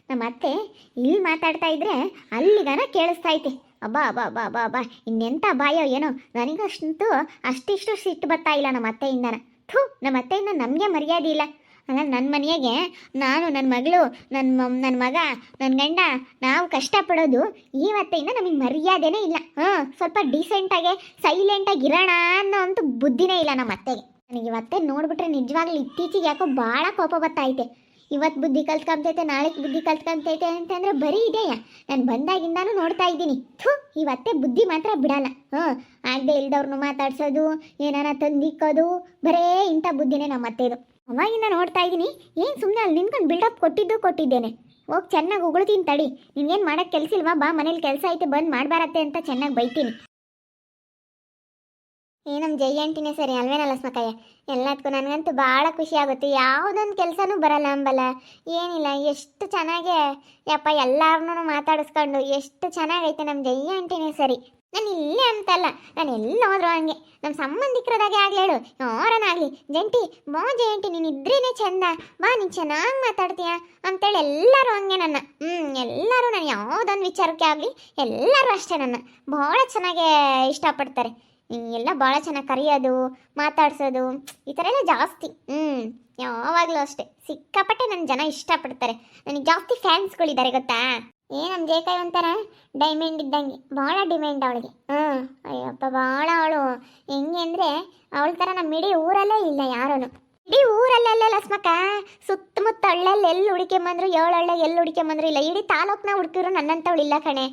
ನಮ್ಮ ಅತ್ತೆ ಇಲ್ಲಿ ಮಾತಾಡ್ತಾ ಇದ್ರೆ ಅಲ್ಲಿಗನ ಕೇಳಿಸ್ತಾ ಐತೆ. ಅಬ್ಬಾ ಅಬ್ಬಾ ಅಬ್ಬಾ ಅಬ್ಬಾ ಅಬ್ಬಾ, ಇನ್ನೆಂಥ ಬಾಯೋ ಏನೋ. ನನಗಷ್ಟಂತೂ ಅಷ್ಟಿಷ್ಟು ಸಿಟ್ಟು ಬರ್ತಾ ಇಲ್ಲ ನಮ್ಮ ಅತ್ತೆಯಿಂದನ. ಥೂ, ನಮ್ಮ ಅತ್ತೆಯಿಂದ ನಮಗೆ ಮರ್ಯಾದೆ ಇಲ್ಲ. ಅಲ್ಲ, ನನ್ನ ಮನೆಯಾಗೆ ನಾನು, ನನ್ನ ಮಗಳು, ನನ್ನ ಮಗ, ನನ್ನ ಗಂಡ ನಾವು ಕಷ್ಟಪಡೋದು, ಈ ಅತ್ತೆಯಿಂದ ನಮಗೆ ಮರ್ಯಾದೆನೇ ಇಲ್ಲ. ಸ್ವಲ್ಪ ಡೀಸೆಂಟಾಗೆ ಸೈಲೆಂಟಾಗಿ ಇರೋಣ ಅನ್ನೋ ಅಂತೂ ಬುದ್ಧಿನೇ ಇಲ್ಲ ನಮ್ಮ ಅತ್ತೆಗೆ. ನನಗೆ ಇವತ್ತೇ ನೋಡ್ಬಿಟ್ರೆ ನಿಜವಾಗ್ಲೂ ಇತ್ತೀಚೆಗೆ ಯಾಕೋ ಭಾಳ ಕೋಪ ಬರ್ತೈತೆ. ಇವತ್ತು ಬುದ್ಧಿ ಕಲ್ತ್ಕೊಂತೈತೆ, ನಾಳೆಗೆ ಬುದ್ಧಿ ಕಲ್ತ್ಕೊಂತೈತೆ ಅಂತಂದ್ರೆ ಬರೀ ಇದೆಯಾ? ನಾನು ಬಂದಾಗಿಂದಾನು ನೋಡ್ತಾ ಇದ್ದೀನಿ. ಥೂ, ಇವತ್ತೇ ಬುದ್ಧಿ ಮಾತ್ರ ಬಿಡಲ್ಲ. ಆಗದೆ ಇಲ್ದವ್ರನ್ನ ಮಾತಾಡ್ಸೋದು, ಏನಾರ ತಂದಿಕ್ಕೋದು, ಬರೇ ಇಂಥ ಬುದ್ಧಿನೇ ನಮ್ಮ ಅತ್ತೆದು. ಅವಾಗಿಂದ ನೋಡ್ತಾ ಇದ್ದೀನಿ. ಏನು ಸುಮ್ಮನೆ ಅಲ್ಲಿ ನಿನ್ಕೊಂಡು ಬಿಲ್ಡಪ್ ಕೊಟ್ಟಿದ್ದೇನೆ. ಹೋಗಿ ಚೆನ್ನಾಗಿ ಉಗುಳ್ತೀನಿ ತಡಿ. ನಿನ್ಗೇನು ಮಾಡೋಕ್ಕೆ ಕೆಲಸ ಇಲ್ವಾ? ಬಾ, ಮನೇಲಿ ಕೆಲಸ ಐತೆ, ಬಂದು ಮಾಡಬಾರತ್ತೆ ಅಂತ ಚೆನ್ನಾಗಿ ಬೈತೀನಿ. ನಮ್ಮ ಜೈ ಆಂಟಿನೇ ಸರಿ ಅಲ್ವೇನಲ್ಲ ಸ್ಮಕಯ್ಯ? ಎಲ್ಲದಕ್ಕೂ ನನಗಂತೂ ಭಾಳ ಖುಷಿ ಆಗುತ್ತೆ. ಯಾವುದೊಂದು ಕೆಲಸನೂ ಬರಲ್ಲ ಅಂಬಲ್ಲ, ಏನಿಲ್ಲ. ಎಷ್ಟು ಚೆನ್ನಾಗೆ ಯಪ್ಪ ಎಲ್ಲರನ್ನೂ ಮಾತಾಡಿಸ್ಕೊಂಡು ಎಷ್ಟು ಚೆನ್ನಾಗೈತೆ ನಮ್ಮ ಜೈ ಆಂಟಿನೇ ಸರಿ. ನಾನು ಇಲ್ಲೇ ಅಂತಲ್ಲ, ನಾನು ಎಲ್ಲೋದ್ರೂ ಹಂಗೆ. ನಮ್ಮ ಸಂಬಂಧಿಕರದಾಗೆ ಆಗಲಿ ಹೇಳು, ಯಾರನ್ನಾಗಲಿ, ಜಂಟಿ ಬಾ ಜಯಂಟಿ, ನೀನು ಇದ್ರೇನೆ ಚಂದ, ಬಾ ನೀನು ಚೆನ್ನಾಗಿ ಮಾತಾಡ್ತೀಯ ಅಂತೇಳಿ ಎಲ್ಲರೂ ಹಂಗೆ ನನ್ನ. ಎಲ್ಲರೂ ನಾನು ಯಾವುದೊಂದು ವಿಚಾರಕ್ಕೆ ಆಗಲಿ ಎಲ್ಲರೂ ಅಷ್ಟೇ ನನ್ನ ಭಾಳ ಚೆನ್ನಾಗೇ ಇಷ್ಟಪಡ್ತಾರೆ. ಎಲ್ಲ ಭಾಳ ಚೆನ್ನಾಗಿ ಕರೆಯೋದು, ಮಾತಾಡ್ಸೋದು, ಈ ಥರ ಎಲ್ಲ ಜಾಸ್ತಿ. ಯಾವಾಗಲೂ ಅಷ್ಟೇ ಸಿಕ್ಕಾಪಟ್ಟೆ ನನ್ನ ಜನ ಇಷ್ಟಪಡ್ತಾರೆ. ನನಗೆ ಜಾಸ್ತಿ ಫ್ಯಾನ್ಸ್ಗಳಿದ್ದಾರೆ ಗೊತ್ತಾ? ನಮ್ಮ ಜೇಕಾಯಿ ಒಂಥರ ಡೈಮಂಡ್ ಇದ್ದಂಗೆ, ಭಾಳ ಡಿಮ್ಯಾಂಡ್ ಅವಳಿಗೆ. ಅಯ್ಯಪ್ಪ, ಭಾಳ ಅವಳು ಹೆಂಗೆ ಅಂದರೆ ಅವಳ ಥರ ನಮ್ಮ ಇಡೀ ಊರಲ್ಲೇ ಇಲ್ಲ ಯಾರೂ. ಇಡೀ ಊರಲ್ಲೆಲ್ಲ ಲಸ್ಮಕ್ಕ, ಸುತ್ತಮುತ್ತ ಹಳ್ಳೆಲ್ಲಿ ಎಲ್ಲಿ ಹುಡುಕೊಂಬಂದ್ರು, 7 ಹಳ್ಳೆ ಎಲ್ಲಿ ಹುಡುಕೊಂಬಂದ್ರು ಇಲ್ಲ. ಇಡೀ ತಾಲೂಕ್ನ ಹುಡುಕಿದ್ರು ನನ್ನಂಥವಳು ಇಲ್ಲ ಕಣೆ.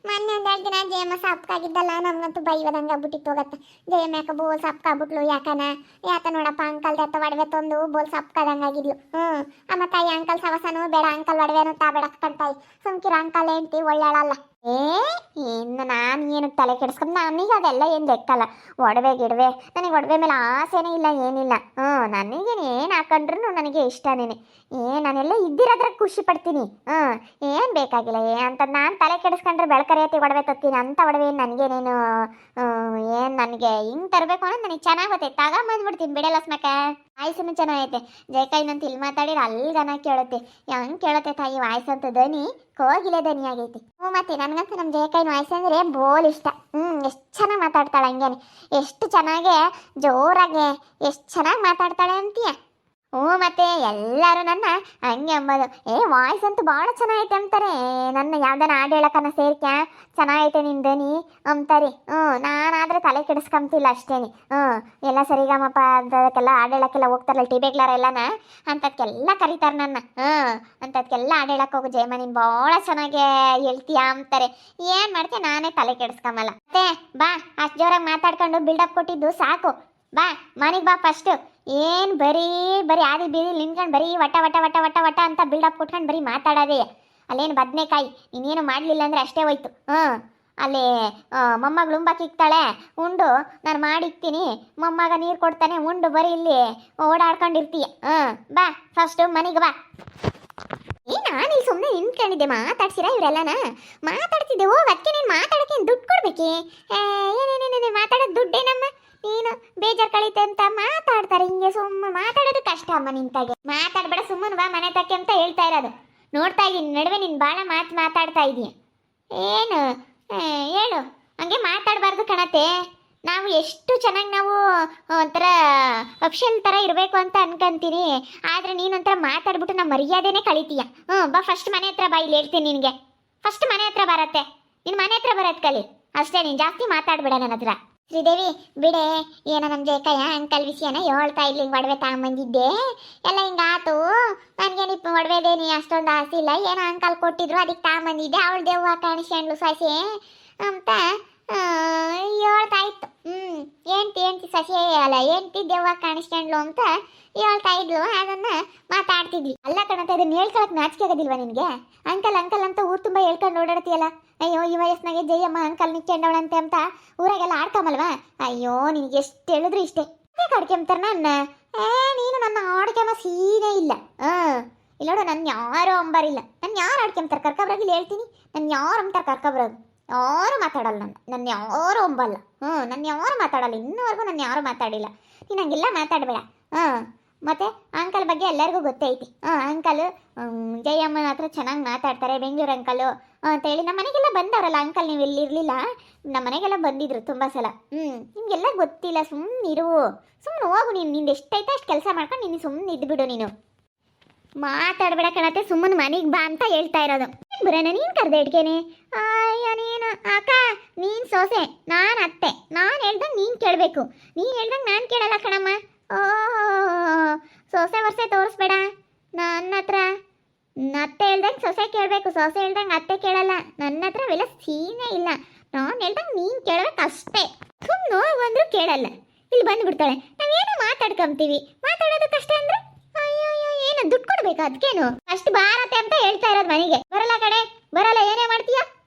ಮೊನ್ನೆ ಒಂದೆರಡು ದಿನ ಜಯಮ್ಮ ಸಾಪ್ಕಾಗಿದ್ದಲ್ಲ, ನಮ್ಗಂತೂ ಬೈವದಂಗೆ ಆಗ್ಬಿಟ್ಟಿತ್ತು ಹೋಗತ್ತೆ. ಜಯಮ್ಮ ಯಾಕೆ ಬೋಲ್ ಸಾಪ್ಕಾಗ್ಬಿಟ್ಲು, ಯಾಕ ನೋಡಪ್ಪ ಅಂಕಲ್ ದತ್ತ ಒಡವೆ ತಂದು ಬೋಲ್ ಸಾಪ್ಕಾದಂಗಾಗಿದ್ಲು. ಅಮ್ಮ ತಾಯಿ ಅಂಕಲ್ ಸವಸನು ಬೇಡ, ಅಂಕಲ್ ಒಡವೆನು ಬೇಡ ಕಣ್ತಾಯಿ, ಸುಮ್ಕಿರ ಅಂಕಲ್ ಹೆಂಡ್ತಿ ಒಳ್ಳೆಳಲ್ಲ. ಇನ್ನು ನಾನು ಏನಕ್ಕೆ ತಲೆ ಕೆಡಿಸ್ಕೊಂಡು, ನನಗೆ ಅದೆಲ್ಲ ಏನು ಲೆಕ್ಕಲ್ಲ. ಒಡವೆ ಗಿಡವೆ ನನಗೆ ಒಡವೆ ಮೇಲೆ ಆಸೆನೇ ಇಲ್ಲ, ಏನಿಲ್ಲ. ನನಗೇನು ಏನು ಹಾಕೊಂಡ್ರು ನನಗೆ ಇಷ್ಟನೇನೆ. ನಾನೆಲ್ಲ ಇದ್ದಿರೋದ್ರ ಖುಷಿ ಪಡ್ತೀನಿ. ಏನು ಬೇಕಾಗಿಲ್ಲ ಅಂತ ನಾನು ತಲೆ ಕೆಡಿಸ್ಕೊಂಡ್ರೆ ಬೆಳಕರಿಯತಿ ಒಡವೆ ತತ್ತೀನಿ. ಅಂಥ ಒಡವೆ ನನಗೇನೇನು ಏನು ನನಗೆ ಹಿಂಗೆ ತರಬೇಕು ಅನ್ನೋದು ನನಗೆ ಚೆನ್ನಾಗತ್ತೆ. ತಗೊಂಬಂದ್ಬಿಡ್ತೀನಿ ಬಿಡಲ್ಲ ಸ್ಮಕ. ವಾಯ್ಸನ್ನು ಚೆನ್ನಾಗೈತೆ. ಜಯಕಾಯಿನಂತ ಇಲ್ಲಿ ಮಾತಾಡಿದ್ರೆ ಅಲ್ಲಿಗನ ಕೇಳುತ್ತೆ. ಹೆಂಗೆ ಕೇಳುತ್ತೆ ತಾಯಿ ವಾಯ್ಸ್ ಅಂತ, ದನಿ ಕೋಗಿಲೆ ದನಿ ಆಗೈತಿ. ಮತ್ತೆ ನನಗಂತೂ ನಮ್ಮ ಜಯಕಾಯಿನ ವಾಯ್ಸ್ ಅಂದರೆ ಬೋಲ್ ಇಷ್ಟ. ಎಷ್ಟು ಚೆನ್ನಾಗಿ ಮಾತಾಡ್ತಾಳೆ, ಹಂಗೇನೆ ಎಷ್ಟು ಚೆನ್ನಾಗೆ ಜೋರಾಗೆ ಎಷ್ಟು ಚೆನ್ನಾಗಿ ಮಾತಾಡ್ತಾಳೆ ಅಂತೀಯ. ಮತ್ತೆ ಎಲ್ಲರೂ ನನ್ನ ಹಂಗೆ ಅಂಬೋದು, ವಾಯ್ಸ್ ಅಂತೂ ಭಾಳ ಚೆನ್ನಾಗೈತೆ ಅಂತಾರೆ. ನನ್ನ ಯಾವ್ದಾನ ಹಾಡು ಹೇಳಕ್ಕನ ಸೇರ್ಕ್ಯಾ ಚೆನ್ನಾಗೈತೆ ನಿನ್ನ ದನಿ ಅಂತಾರೆ. ನಾನಾದರೆ ತಲೆ ಕೆಡಿಸ್ಕೊಂತಿಲ್ಲ ಅಷ್ಟೇನೆ. ಎಲ್ಲ ಸರಿಗಮಪ್ಪ ಅಂತದಕ್ಕೆಲ್ಲ ಹಾಡು ಹೇಳಕ್ಕೆಲ್ಲ ಹೋಗ್ತಾರಲ್ಲ ಟಿಬೇಗ್ಲಾರೆಲ್ಲನ, ಅಂಥದ್ಕೆಲ್ಲ ಕರೀತಾರೆ ನನ್ನ. ಅಂಥದ್ಕೆಲ್ಲ ಹಾಡು ಹೇಳಕ್ಕೆ ಹೋಗು ಜಯಮ್ಮ, ನೀನು ಭಾಳ ಚೆನ್ನಾಗಿ ಹೇಳ್ತೀಯಾ ಅಂತಾರೆ. ಏನು ಮಾಡ್ತೀಯ, ನಾನೇ ತಲೆ ಕೆಡಿಸ್ಕೊಂಬಲ್ಲ. ಮತ್ತೆ ಬಾ, ಅಷ್ಟು ಜೋರಾಗಿ ಮಾತಾಡ್ಕೊಂಡು ಬಿಲ್ಡಪ್ ಕೊಟ್ಟಿದ್ದು ಸಾಕು. ಬಾ ಮನೆಗೆ ಬಾ ಫಸ್ಟು. ಏನು ಬರೀ ಆದಿ ಬೀದಿ ನಿಂತ್ಕೊಂಡು ಬರೀ ವಟ ವಟ ವಟ ವಟ ವಟ ಅಂತ ಬಿಲ್ಡಪ್ ಕೊಟ್ಕೊಂಡು ಬರೀ ಮಾತಾಡೋದೇ. ಅಲ್ಲೇನು ಬದನೆಕಾಯಿ ನೀನೇನು ಮಾಡಲಿಲ್ಲ ಅಂದರೆ ಅಷ್ಟೇ ಹೋಯ್ತು. ಅಲ್ಲಿ ಮೊಮ್ಮಗಳು ಉಂಬಾಕಿಕ್ತಾಳೆ, ಉಂಡು ನಾನು ಮಾಡಿಕ್ತೀನಿ, ಮೊಮ್ಮಗ ನೀರು ಕೊಡ್ತಾನೆ, ಉಂಡು ಬರೀ ಇಲ್ಲಿ ಓಡಾಡ್ಕೊಂಡಿರ್ತೀಯ. ಬಾ ಫಸ್ಟು ಮನೆಗೆ ಬಾ. ನಾನಿಲ್ಲಿ ಸುಮ್ಮನೆ ನಿಂತ್ಕೊಂಡಿದ್ದೆ, ಮಾತಾಡ್ಸಿರಾ ಇವರೆಲ್ಲನ? ಮಾತಾಡ್ತಿದ್ದೆ. ಹೋಗಿ ಅದಕ್ಕೆ ನೀನು ಮಾತಾಡೋಕ್ಕೆ ದುಡ್ಡು ಕೊಡ್ಬೇಕೇ? ಏನೇನೇನೇನೇ ಮಾತಾಡೋದು ದುಡ್ಡೇನಮ್ಮ? ನೀನು ಬೇಜಾರು ಕಳೀತೆ ಅಂತ ಮಾತಾಡ್ತಾರೆ ಹಿಂಗೆ. ಸುಮ್ಮನೆ ಮಾತಾಡೋದು ಕಷ್ಟ ಅಮ್ಮ. ನಿಂತಾಗೆ ಮಾತಾಡ್ಬೇಡ, ಸುಮ್ಮನೆ ಬಾ ಮನೆ ತಕ್ಕೆ ಅಂತ ಹೇಳ್ತಾ ಇರೋದು. ನೋಡ್ತಾ ಇದ್ದೀನಿ ನಡುವೆ ನೀನು ಭಾಳ ಮಾತಾಡ್ತಾ ಇದೀಯ. ಏನು ಹೇಳು, ಹಂಗೆ ಮಾತಾಡಬಾರ್ದು ಕಣತೆ. ನಾವು ಎಷ್ಟು ಚೆನ್ನಾಗಿ ನಾವು ಒಂಥರ ಅಪ್ಷನ್ ಥರ ಇರಬೇಕು ಅಂತ ಅನ್ಕೊಂತೀನಿ, ಆದರೆ ನೀನೊಂಥರ ಮಾತಾಡ್ಬಿಟ್ಟು ನಮ್ಮ ಮರ್ಯಾದೆನೇ ಕಳಿತೀಯ. ಬಾ ಫಸ್ಟ್ ಮನೆ ಹತ್ರ ಬಾ, ಇಲ್ಲಿ ಹೇಳ್ತೀನಿ ನಿನಗೆ. ಫಸ್ಟ್ ಮನೆ ಹತ್ರ ಬರತ್ತೆ, ನಿನ್ನ ಮನೆ ಹತ್ರ ಬರತ್ತೆ ಕಲಿ ಅಷ್ಟೇ. ನೀನು ಜಾಸ್ತಿ ಮಾತಾಡ್ಬೇಡ ನನ್ನ ಹತ್ರ. ಶ್ರೀದೇವಿ ಬಿಡೆ, ಏನೋ ನಮ್ಮ ಜಯಕಯ್ಯ ಅಂಕಲ್ ವಿಷಯನ ಹೇಳ್ತಾ ಇಲ್ಲಿ ಒಡವೆ ತಗೊಂಬಂದಿದ್ದೆ ಎಲ್ಲ ಹಿಂಗಾತು. ನನಗೇನಿಪ್ಪ ಒಡವೆದೇನಿ ಅಷ್ಟೊಂದು ಆಸೆ ಇಲ್ಲ, ಏನೋ ಅಂಕಲ್ ಕೊಟ್ಟಿದ್ರು ಅದಕ್ಕೆ ತಗೊಂಬಂದಿದ್ದೆ. ಅವಳು ದೆವ್ವ ಕಾಣಿಸ್ಕೊಂಡ್ಲು ಸೊಸೆ ಅಂತ ಹೇಳ್ತಾ ಇತ್ತು. ಏಂಟಿ ಸೊಸೆ ಅಲ್ಲ, ಏಂಟಿ ದೆವ್ವ ಕಾಣಿಸ್ಕೊಂಡ್ಲು ಅಂತ ಹೇಳ್ತಾ ಇದ್ಲು. ಅದನ್ನು ಮಾತಾಡ್ತಿದ್ವಿ. ಅಲ್ಲ ಕಣಂತ, ಅದನ್ನ ಹೇಳ್ಕೊಳಕ್ಕೆ ನಾಚಿಕೆ ಆಗೋದಿಲ್ವಾ ನಿನಗೆ? ಅಂಕಲ್ ಅಂಕಲ್ ಅಂತ ಊರು ತುಂಬ ಹೇಳ್ಕೊಂಡು ಓಡಾಡ್ತೀಯಲ್ಲ. ಅಯ್ಯೋ ಈ ವಯಸ್ಸಿನಾಗೆ ಜಯಮ್ಮ ಅಂಕಲ್ ನಿಕ್ಕೊಂಡವಳಂತೆ ಅಂತ ಊರಾಗೆಲ್ಲ ಆಡ್ಕೊಂಬಲ್ವಾ? ಅಯ್ಯೋ ನಿನಗೆ ಎಷ್ಟು ಹೇಳಿದ್ರು ಇಷ್ಟೇ. ಯಾಕೆ ಆಡ್ಕೊಂತಾರೆ ನನ್ನ? ನೀನು ನನ್ನ ಆಡ್ಕೊಂಬ ಸೀನೇ ಇಲ್ಲ. ಇಲ್ಲ ನೋಡು, ನನ್ನ ಯಾರು ಅಂಬಾರಿಲ್ಲ. ನನ್ನ ಯಾರು ಆಡ್ಕೊಂತಾರೆ ಕರ್ಕೊಬ್ರಾಗಿಲ್ಲ ಹೇಳ್ತೀನಿ. ನನ್ನ ಯಾರು ಅಂತಾರೆ ಕರ್ಕೊಬ್ರಾಗು. ಯಾರು ಮಾತಾಡಲ್ಲ, ನನ್ನ ಯಾರು ಅಂಬಲ್ಲ. ನನ್ನ ಯಾರು ಮಾತಾಡಲ್ಲ, ಇನ್ನೂವರೆಗೂ ನನ್ನ ಯಾರು ಮಾತಾಡಿಲ್ಲ. ನೀನು ಹಂಗೆಲ್ಲ ಮಾತಾಡಬೇಡ. ಮತ್ತೆ ಅಂಕಲ್ ಬಗ್ಗೆ ಎಲ್ಲರಿಗೂ ಗೊತ್ತೈತಿ. ಅಂಕಲ್ ಜಯಮ್ಮನ ಹತ್ರ ಚೆನ್ನಾಗಿ ಮಾತಾಡ್ತಾರೆ, ಬೆಂಗಳೂರು ಅಂಕಲು ಅಂತೇಳಿ ನಮ್ಮ ಮನೆಗೆಲ್ಲ ಬಂದವರಲ್ಲ ಅಂಕಲ್. ನೀವು ಎಲ್ಲಿರಲಿಲ್ಲ, ನಮ್ಮ ಮನೆಗೆಲ್ಲ ಬಂದಿದ್ರು ತುಂಬ ಸಲ. ನಿಮಗೆಲ್ಲ ಗೊತ್ತಿಲ್ಲ, ಸುಮ್ಮನಿರು, ಸುಮ್ಮನೆ ಹೋಗು ನೀನು. ನಿಂದು ಎಷ್ಟೈತೆ ಅಷ್ಟು ಕೆಲಸ ಮಾಡ್ಕೊಂಡು ನೀನು ಸುಮ್ಮನೆ ಇದ್ಬಿಡು. ನೀನು ಮಾತಾಡ್ಬೇಡ ಕಣತೆ, ಸುಮ್ಮನೆ ಮನೆಗೆ ಬಾ ಅಂತ ಹೇಳ್ತಾ ಇರೋದು. ಬರೋಣ ನೀನು ಕರೆದೆ ಇಟ್ಕೇನೆ. ಅಯ್ಯ ನೀನು ಅಕ್ಕ, ನೀನು ಸೊಸೆ, ನಾನು ಅತ್ತೆ. ನಾನು ಹೇಳ್ದಂಗೆ ನೀನು ಕೇಳಬೇಕು, ನೀನು ಹೇಳ್ದಂಗೆ ನಾನು ಕೇಳಲ್ಲ ಕಣಮ್ಮ. ಓ ಸೊಸೆ ವರ್ಷೆ ತೋರಿಸ್ಬೇಡ ನನ್ನ ಹತ್ರ. ಅತ್ತೆ ಹೇಳ್ದಂಗೆ ಸೊಸೆ ಕೇಳಬೇಕು, ಸೊಸೆ ಹೇಳ್ದಂಗೆ ಅತ್ತೆ ಕೇಳಲ್ಲ. ನನ್ನ ಹತ್ರ ಅವೆಲ್ಲ ಸೀನೇ ಇಲ್ಲ. ನಾನು ಹೇಳ್ದಂಗೆ ನೀನು ಕೇಳಬೇಕು ಅಷ್ಟೇ. ಸುಮ್ಮನೆ ಬಂದರೂ ಕೇಳಲ್ಲ, ಇಲ್ಲಿ ಬಂದುಬಿಡ್ತಾಳೆ. ನಾವೇನೋ ಮಾತಾಡ್ಕೊಂತೀವಿ, ಮಾತಾಡೋದಕ್ಕಷ್ಟೇ ಅಂದರೆ ಅಯ್ಯೋ ಏನು ದುಡ್ಡು ಕೊಡ್ಬೇಕು ಅದಕ್ಕೇನು? ಅಷ್ಟು ಬಾರತ್ತೆ ಅಂತ ಹೇಳ್ತಾ ಇರೋದು. ಮನೆಗೆ ಬರಲ್ಲ ಕಡೆ, ಬರಲ್ಲ. ಏನೇ ಮಾಡ್ತೀಯ?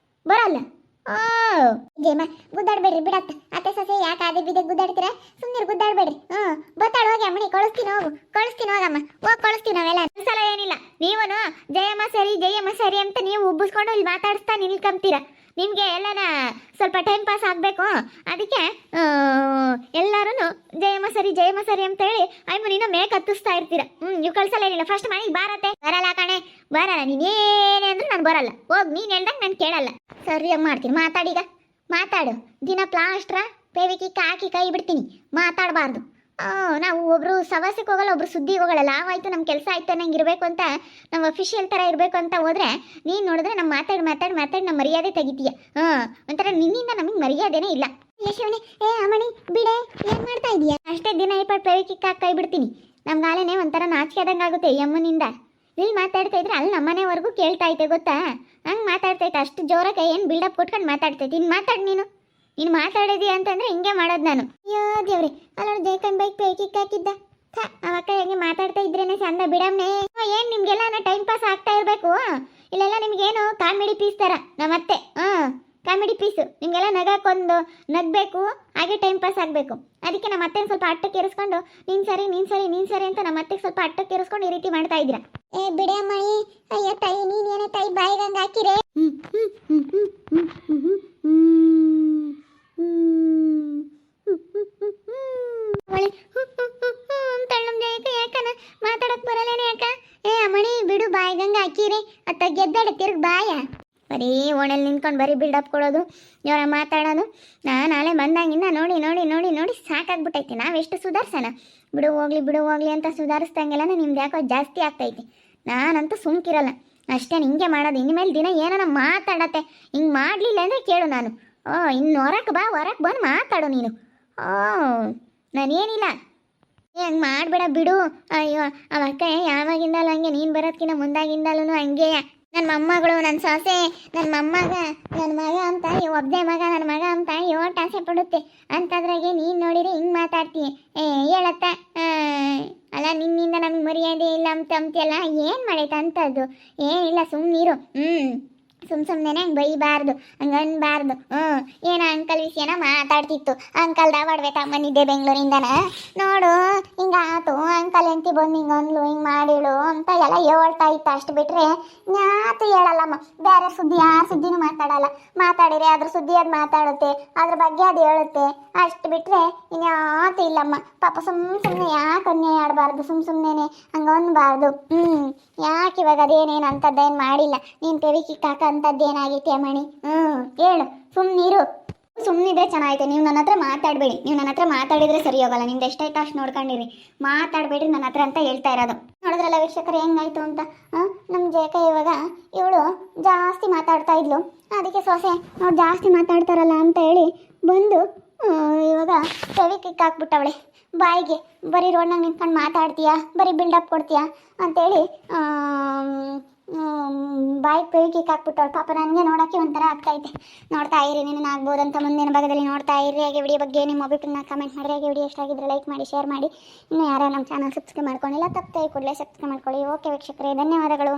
ಬರಲ್ಲ. ಜೇಮ ಗುದ್ದಾಡ್ಬೇಡ್ರಿ ಬಿಡತ್ತ. ಅತ್ತೆ ಸೊಸೆ ಯಾಕೆ ಅದೇ ಬಿದ್ದೆ ಗುದ್ದಾಡ್ತೀರಾ? ಸುಮ್ಮನೆ ಗುದ್ದಾಡ್ಬೇಡ್ರಿ. ಬತ್ತಾಳ ಹೋಗಿ ಅಮ್ಮನಿ, ಕಳಿಸ್ತೀನಿ ಹೋಗು, ಕಳಿಸ್ತೀನಿ ಹೋಗಮ್ಮ, ಹೋಗಿ ಕಳಿಸ್ತೀವಿ ನಾವೆಲ್ಲ. ಸಲ ಏನಿಲ್ಲ, ನೀವನು ಜಯಮ್ಮ ಸರಿ ಅಂತ ನೀವು ಉಬ್ಬಿಸ್ಕೊಂಡು ಇಲ್ಲಿ ಮಾತಾಡಿಸ್ತಾ ನಿಲ್ಕೊಂತೀರಾ. ನಿಮಗೆ ಎಲ್ಲನ ಸ್ವಲ್ಪ ಟೈಮ್ ಪಾಸ್ ಆಗಬೇಕು, ಅದಕ್ಕೆ ಎಲ್ಲರೂ ಜಯಮ್ಮ ಸರಿ ಅಂತೇಳಿ ಅಯ್ಯಮ್ಮನಿನ ಮೇಕ್ ಹತ್ತಿಸ್ತಾ ಇರ್ತೀರ. ನೀವು ಕಳ್ಸಲ್ಲ ಏನಿಲ್ಲ. ಫಸ್ಟ್ ಮನೆಗೆ ಬಾರತ್ತೆ. ಬರಲ್ಲ ಕಣೆ, ಬರಲ್ಲ. ನೀನೇನೇ ಅಂದ್ರೂ ನಾನು ಬರಲ್ಲ. ಹೋಗಿ ನೀನು ಹೇಳ್ದಂಗೆ ನಾನು ಕೇಳಲ್ಲ. ಸರಿಯಾಗಿ ಮಾಡ್ತೀನಿ. ಮಾತಾಡೀಗ, ಮಾತಾಡು. ದಿನ ಪ್ಲಾಸ್ಟ್ರ ಪೇವಿಕಿ ಹಾಕಿ ಕೈ ಬಿಡ್ತೀನಿ. ಮಾತಾಡಬಾರ್ದು. ನಾವು ಒಬ್ರು ಸವಾಸಕ್ಕೆ ಹೋಗಲ್ಲ, ಒಬ್ರು ಸುದ್ದಿಗೆ ಹೋಗಲ್ಲ. ಲಾವಾಯ್ತು, ನಮ್ಮ ಕೆಲಸ ಆಯ್ತು ಅನ್ನಂಗೆ ಇರಬೇಕು ಅಂತ, ನಮ್ಮ ಅಫಿಷಿಯಲ್ ಥರ ಇರಬೇಕು ಅಂತ ಹೋದ್ರೆ ನೀನು ನೋಡಿದ್ರೆ ನಮ್ಮ ಮಾತಾಡಿ ನಮ್ಮ ಮರ್ಯಾದೆ ತೆಗಿತೀಯ. ಒಂಥರ ನಿನ್ನಿಂದ ನಮಗೆ ಮರ್ಯಾದೆನೇ ಇಲ್ಲ. ಶಿವನೇ, ಅಮ್ಮಣಿ ಬಿಡೆ, ಏನು ಮಾಡ್ತಾ ಇದೀಯ? ಅಷ್ಟೇ ದಿನ ಇಪ್ಪಟ್ಟು ಪೇವಿಕಿಕ್ ಹಾಕಿ ಕೈ ಬಿಡ್ತೀನಿ. ನಮ್ಗಾಲೇನೆ ಒಂಥರ ನಾಚಿಕೆ ಆದಂಗೆ ಆಗುತ್ತೆ ಯಮ್ಮನಿಂದ. ಇಲ್ಲಿ ಮಾತಾಡ್ತಾ ಇದ್ರೆ ಅಲ್ಲಿ ನಮ್ಮನೆವರೆಗೂ ಕೇಳ್ತಾ ಐತೆ ಗೊತ್ತಾ? ಹಂಗೆ ಮಾತಾಡ್ತೈತೆ. ಅಷ್ಟು ಜೋರಾಗಿ ಏನು ಬಿಲ್ಡಪ್ ಕೊಟ್ಕೊಂಡು ಮಾತಾಡ್ತೈತೆ. ಇನ್ನು ಮಾತಾಡು ನೀನು ಮಾತಾಡಿದೀಯ ಅಂತಂದ್ರೆ ಹಿಂಗೆ ಮಾಡೋದು ನಾನು. ಅಯ್ಯೋ ದೇವ್ರಿ, ಅಲ್ಲ ಜೈಕಂಡ್ ಬೈಕ್ ಪೇಕಿಕ್ ಹಾಕಿದ್ದ. ಅವಕ್ಕ ಹೆಂಗೆ ಮಾತಾಡ್ತಾ ಇದ್ರೇನೆ ಚಂದ ಬಿಡಮ್ನೆ. ಏನು ನಿಮ್ಗೆಲ್ಲ ಟೈಮ್ ಪಾಸ್ ಆಗ್ತಾ ಇರಬೇಕು. ಇಲ್ಲೆಲ್ಲ ನಿಮ್ಗೇನು ಕಾಮಿಡಿ ಪೀಸ್ ಥರ ನಮ್ಮತ್ತೆ. Comedy piece. ನಿಮಗೆಲ್ಲ ನಗಕ್ಕೊಂದು ನಗಬೇಕು, ಹಾಗೆ ಟೈಮ್ ಪಾಸ್ ಆಗಬೇಕು. ಅದಕ್ಕೆ ನಮ್ಮ ಅತ್ತೆ ಸ್ವಲ್ಪ ಅಟ್ಟಕ್ಕೆ ಇರಿಸ್ಕೊಂಡು ನೀನು ಸರಿ ಅಂತ ನಮ್ಮ ಅತ್ತೆಗೆ ಸ್ವಲ್ಪ ಅಟ್ಟಕ್ಕೆ ಇರಿಸ್ಕೊಂಡು ಈ ರೀತಿ ಮಾಡ್ತಾ ಇದ್ದೀರಾ. ಬಿಡಿ ಅಮ್ಮಣಿ. ಅಯ್ಯೋ ತಾಯಿ, ನೀನೇನೋ ತಾಯಿ ಬಾಯಿಗಂಗೆ ಹಾಕಿರೆ. ಮಾತಾಡಕ್ ಬರಲ್ಲೇನೆ ಯಾಕ? ಅಮ್ಮಣಿ ಬಿಡು, ಬಾಯಿಗಂಗೆ ಹಾಕಿರಿ. ಅತ್ತ ಗೆದ್ದಾಡೆ ತಿರ್ಗಿ ಬಾಯ. ಬರೀ ಓಣಲ್ಲಿ ನಿಂತ್ಕೊಂಡು ಬರೀ ಬಿಲ್ಡಪ್ ಕೊಡೋದು, ಇವರ ಮಾತಾಡೋದು. ನಾನು ನಾಳೆ ಬಂದಾಗಿಂದ ನೋಡಿ ಸಾಕಾಗ್ಬಿಟ್ಟೈತಿ. ನಾವೆಷ್ಟು ಸುಧಾರಿಸೋಣ? ಬಿಡು ಹೋಗ್ಲಿ ಅಂತ ಸುಧಾರಿಸ್ದಂಗೆಲ್ಲ ನಿಮ್ದು ಯಾಕೋ ಜಾಸ್ತಿ ಆಗ್ತೈತಿ. ನಾನಂತೂ ಸುಮ್ಕಿರಲ್ಲ. ಅಷ್ಟೇ ಹಿಂಗೆ ಮಾಡೋದು. ಇನ್ಮೇಲೆ ದಿನ ಏನಾರ ಮಾತಾಡತ್ತೆ. ಹಿಂಗೆ ಮಾಡಲಿಲ್ಲ ಅಂದರೆ ಕೇಳು ನಾನು. ಇನ್ನು ಹೊರಕ್ಕೆ ಬಂದು ಮಾತಾಡು ನೀನು. ನಾನೇನಿಲ್ಲ, ಹಂಗೆ ಮಾಡಬೇಡ ಬಿಡು. ಅಯ್ಯೋ ಅವಕ್ಕ ಯಾವಾಗಿಂದಲೂ ಹಂಗೆ, ನೀನು ಬರೋದಕ್ಕಿಂತ ಮುಂದಾಗಿಂದಲೂ ಹಂಗೆ. ನನ್ನ ಮೊಮ್ಮಗಳು, ನನ್ನ ಸೊಸೆ, ನನ್ನ ಮೊಮ್ಮಗ, ನನ್ನ ಮಗ ಅಂತ ಒಬ್ಬನೇ ಮಗ, ನನ್ನ ಮಗ ಅಂತ ಯೋಟ್ ಆಸೆ ಪಡುತ್ತೆ. ಅಂಥದ್ರಾಗೆ ನೀನು ನೋಡಿದ್ರೆ ಹಿಂಗೆ ಮಾತಾಡ್ತೀಯ. ಹೇಳತ್ತ ಅಲ್ಲ, ನಿನ್ನಿಂದ ನಮ್ಗೆ ಮರ್ಯಾದೆ ಇಲ್ಲ ಅಂತೆಲ್ಲ ಏನು ಮಾಡೈತೆ ಅಂಥದ್ದು? ಏನಿಲ್ಲ, ಸುಮ್ಮನಿರು. ಸುಮ್ಮನೆ ಹಂಗೆ ಬೈಬಾರ್ದು, ಹಂಗೆ ಅನ್ಬಾರ್ದು. ಏನೋ ಅಂಕಲ್ ವಿಷಯನ ಮಾತಾಡ್ತಿತ್ತು. ಅಂಕಲ್ ದಾವಾಡ್ಬೇಕಮ್ಮ ನಿದ್ದೆ ಬೆಂಗಳೂರಿಂದನ. ನೋಡು ಹಿಂಗಾತು, ಅಂಕಲ್ ಎಂತಿ ಬಂದು ಹಿಂಗೆ ಅಂದ್ಲು, ಹಿಂಗೆ ಮಾಡಿಳು ಅಂತ ಎಲ್ಲ ಹೇಳ್ತಾ ಇತ್ತು. ಅಷ್ಟು ಬಿಟ್ಟರೆ ಯಾತು ಹೇಳಲ್ಲಮ್ಮ. ಬೇರೆ ಸುದ್ದಿ ಯಾರ ಸುದ್ದಿನೂ ಮಾತಾಡಲ್ಲ. ಮಾತಾಡಿದ್ರೆ ಅದ್ರ ಸುದ್ದಿ ಅದು ಮಾತಾಡುತ್ತೆ, ಅದ್ರ ಬಗ್ಗೆ ಅದು ಹೇಳುತ್ತೆ. ಅಷ್ಟು ಬಿಟ್ಟರೆ ಇನ್ಯಾತು ಇಲ್ಲಮ್ಮ. ಪಾಪ ಸುಮ್ಮನೆ ಯಾಕೆ ಅನ್ಯಾಯ ಆಡಬಾರ್ದು, ಸುಮ್ಮನೆ ಹಂಗೆ ಅನ್ಬಾರ್ದು. ಯಾಕೆ ಇವಾಗ ಅದೇನೇನು ಅಂಥದ್ದೇನು ಮಾಡಿಲ್ಲ. ನೀನು ಪೆವಿಕಿಕ್ ಹಾಕ ಅಂಥದ್ದೇನಾಗೈತೆ ಅಮ್ಮಣಿ? ಹೇಳು, ಸುಮ್ಮನಿದ್ರೆ ಚೆನ್ನಾಗೈತೆ. ನೀವು ನನ್ನ ಹತ್ರ ಮಾತಾಡಬೇಡಿ. ನೀವು ನನ್ನ ಹತ್ರ ಮಾತಾಡಿದರೆ ಸರಿ ಹೋಗಲ್ಲ. ನಿಮ್ದು ಎಷ್ಟಾಯ್ತು ಅಷ್ಟು ನೋಡ್ಕೊಂಡಿರಿ, ಮಾತಾಡಬೇಡ್ರಿ ನನ್ನ ಹತ್ರ ಅಂತ ಹೇಳ್ತಾ ಇರೋದು. ನೋಡಿದ್ರಲ್ಲ ವೀಕ್ಷಕರು ಹೆಂಗಾಯ್ತು ಅಂತ. ನಮ್ಮ ಜೇಕ ಇವಾಗ ಇವಳು ಜಾಸ್ತಿ ಮಾತಾಡ್ತಾ ಇದ್ಲು. ಅದಕ್ಕೆ ಸೊಸೆ ಅವ್ರು ಜಾಸ್ತಿ ಮಾತಾಡ್ತಾರಲ್ಲ ಅಂತ ಹೇಳಿ ಬಂದು ಇವಾಗ ಪೆವಿಕಿಕ್ ಹಾಕ್ಬಿಟ್ಟವಳೆ ಬಾಯಿಗೆ. ಬರೀ ರೋಡ್ನಾಗ ನಿಂತ್ಕೊಂಡು ಮಾತಾಡ್ತೀಯಾ, ಬರೀ ಬಿಲ್ಡಪ್ ಕೊಡ್ತೀಯಾ ಅಂತೇಳಿ ಬಾಯಿಗೆ ಪೆವಿಕಿಕ್ ಹಾಕ್ಬಿಟ್ಟವಳು. ಪಾಪ ನನಗೆ ನೋಡೋಕ್ಕೆ ಒಂಥರ ಆಗ್ತಾಯಿದೆ. ನೋಡ್ತಾ ಇರಿ, ನೀನು ಆಗ್ಬೋದಂತ ಮುಂದಿನ ಭಾಗದಲ್ಲಿ ನೋಡ್ತಾ ಇರಿ. ಹಾಗೆ ವಿಡಿಯೋ ಬಗ್ಗೆ ನಿಮ್ಮ ಅಭಿಪ್ರಾಯನ ಕಮೆಂಟ್ ಮಾಡಿರಿ. ಹಾಗೆ ವಿಡಿಯೋ ಎಷ್ಟಾಗಿದ್ರೆ ಲೈಕ್ ಮಾಡಿ, ಶೇರ್ ಮಾಡಿ. ಇನ್ನು ಯಾರು ನಮ್ಮ ಚಾನಲ್ ಸಬ್ಸ್ಕ್ರೈಬ್ ಮಾಡ್ಕೊಂಡಿಲ್ಲ ತಪ್ಪದೆ ಕೂಡಲೇ ಸಬ್ಸ್ಕ್ರೈಬ್ ಮಾಡ್ಕೊಳ್ಳಿ. ಓಕೆ ವೀಕ್ಷಕರೇ, ಧನ್ಯವಾದಗಳು.